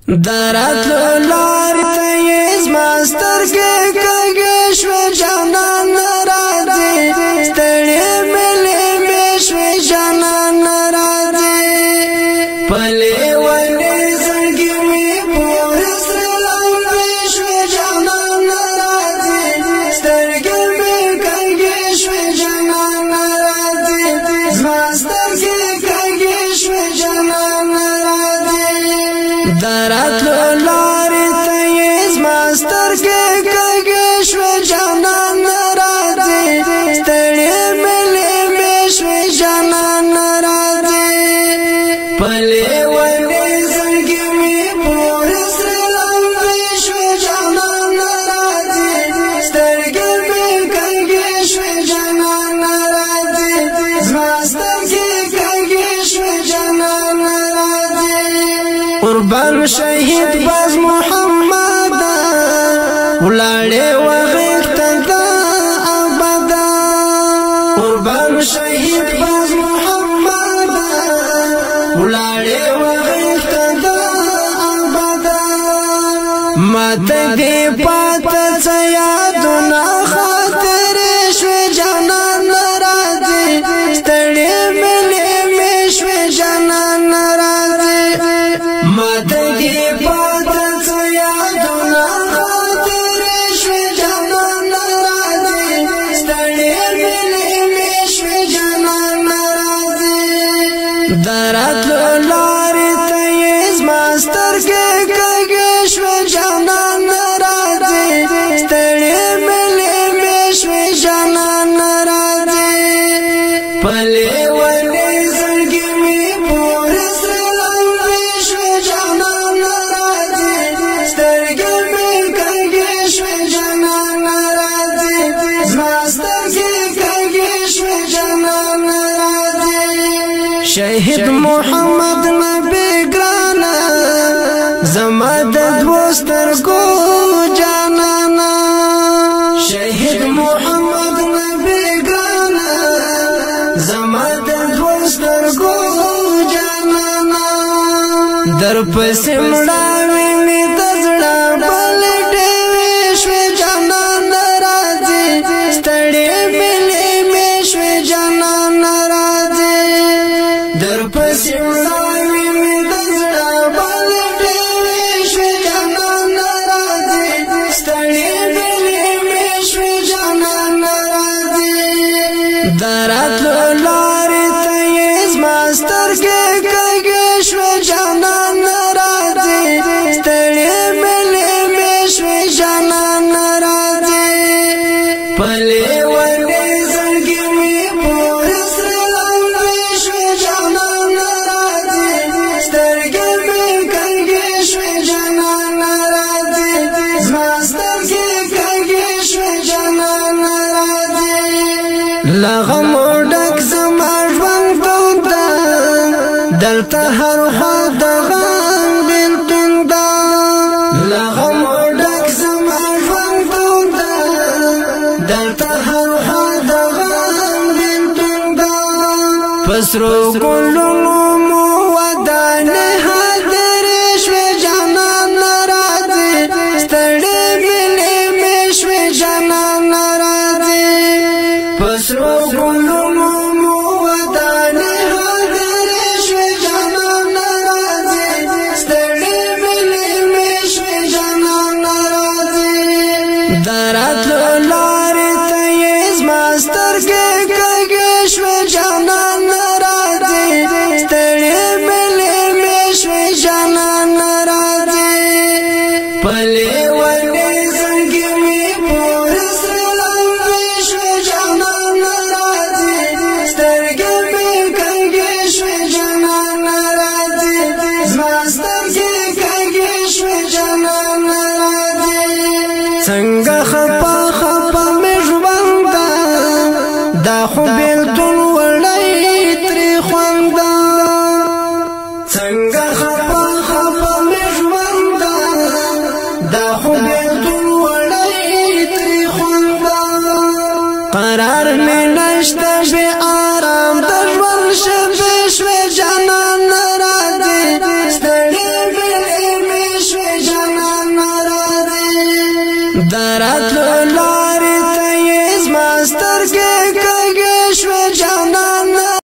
دراتلو لار تیز ماستر کے کگشو جانان نرازی ستڑی ملی میشو جانان نرازی پلی ونی زنگی می پورس رلان بیشو جانان نرازی سترگی می کگشو جانان نرازی ماستر کے کگشو جانان نرازی دراتلو لار تیز ماستر کے کگشو جانان نرازی ستڑی ملی میشو جانان نرازی پلی ونی زنگی می پورس رلان بیشو جانان نرازی سترگی می کگشو جانان نرازی ماستر کے کگشو جانان نرازی قربان شهید باز محمد ولاړې وغښت دا ابدا قربان شهید باز محمد ولاړې وغښت دا ابدا ماته دې پات یادونه خاطر شو جانان ناراضي ستړي ملي مشو جانان ناراضي ماته دې پات یادونه خاطر شو جانان ناراضي ستړي ملي مشو جانان ناراضي دراتلو لار تیز ماستر کے کگشو جانان ناراضي ستړي ملي مشو جانان ناراضي پلی ونی زنگی می پورس رلان بیشو جانان ناراضي سترگی می کگشو جانان ناراضي ماستر کے کگشو جانان ناراضي شهید محمد نبی گرانا زما د دوسترګو جانانا شهید محمد نبی گرانا زما د دوسترګو جانانا در پسې مړاوي می د زړه بل ډېوې شوې جانان ناراضي ستړي ملي مشوې جانان ناراضي در پسې مړاوي می د زړه بل ډېوې شوې جانان ناراضي ستړي ملي مشوې جانان ناراضي دراتلو لار تیز ماستر کے کگشو جانان ناراضي ستړي ملي مشوې جانان ناراضي پلی ونی زنگی می پورس رلان بیشو جانان ناراضي سترگی می کگشو جانان ناراضي ماستر کے کگشو جانان ناراضي لغم ډک زما ژوند دودا دلته هر خوا د غم بېلتون دا لغم ډک زما ژوند دودا دلته هر خوا د غم بېلتون دا پسرو ګلونو مو ودانې هدرې شوې جانان ناراضي ستړي ملي مشوې جانان ناراضي پسرو ګلونو مو ودانې هدرې شوې جانان ناراضي ستړي ملي مشوې جانان ناراضي دراتلو لار تیز ماستر کے کگشو جانان ناراضي ستړي ملي مشوې جانان ناراضي پلی ونی زنگی می پورس رلان بیشو جانان ناراضي سترگی می کگشو جانان ناراضي ماستر کے کگشو جانان ناراضي څنګه خپا خپا می ژوند دا خو بیلتون وړی تری خواندا څنګه خپا خپا می ژوند دا خو بیلتون وړی تری خواندا قرار می نشته به آرام د ژوند شپې شوې جانان ناراضي ستړي درات لارې ته یې زما سترګې